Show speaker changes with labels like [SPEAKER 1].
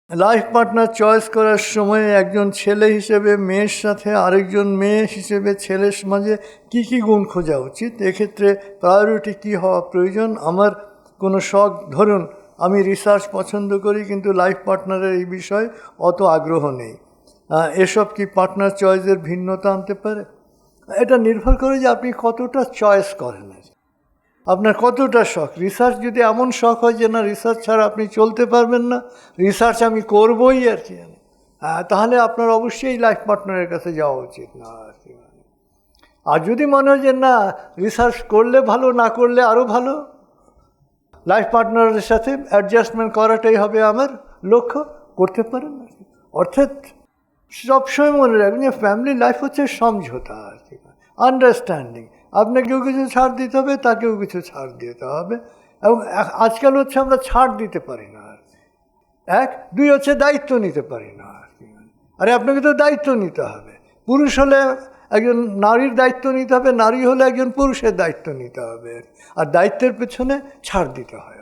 [SPEAKER 1] Life partner choice করার সময় একজন ছেলে হিসেবে মেয়ের সাথে আরেকজন মেয়ে হিসেবে ছেলের মাঝে কী কী গুণ খোঁজা উচিত, এক্ষেত্রে প্রায়োরিটি কী হওয়া প্রয়োজন? আমার কোনো শখ, ধরুন আমি রিসার্চ পছন্দ করি কিন্তু লাইফ পার্টনারের এই বিষয়ে অত আগ্রহ নেই, এসব কি পার্টনার চয়েসের ভিন্নতা আনতে পারে? এটা নির্ভর করে যে আপনি কতটা চয়েস করেন, আপনার কতটা শখ। রিসার্চ যদি এমন শখ হয় যে না, রিসার্চ ছাড়া আপনি চলতে পারবেন না, রিসার্চ আমি করবই আর কি, তাহলে আপনার অবশ্যই লাইফ পার্টনারের কাছে যাওয়া উচিত না আর কি। আর যদি মনে হয় যে না, রিসার্চ করলে ভালো, না করলে আরও ভালো, লাইফ পার্টনারের সাথে অ্যাডজাস্টমেন্ট করাটাই হবে আমার লক্ষ্য, করতে পারেন আর কি। অর্থাৎ সবসময় মনে রাখবেন যে ফ্যামিলি লাইফ হচ্ছে সমঝোতা আর কি, আন্ডারস্ট্যান্ডিং। আপনাকেও কিছু ছাড় দিতে হবে, তাকেও কিছু ছাড় দিতে হবে। এবং আজকাল হচ্ছে আমরা ছাড় দিতে পারি না আর কি। এক, দুই হচ্ছে দায়িত্ব নিতে পারি না আর কি। আরে আপনাকে তো দায়িত্ব নিতে হবে। পুরুষ হলে একজন নারীর দায়িত্ব নিতে হবে, নারী হলে একজন পুরুষের দায়িত্ব নিতে হবে। আর দায়িত্বের পেছনে ছাড় দিতে হয়।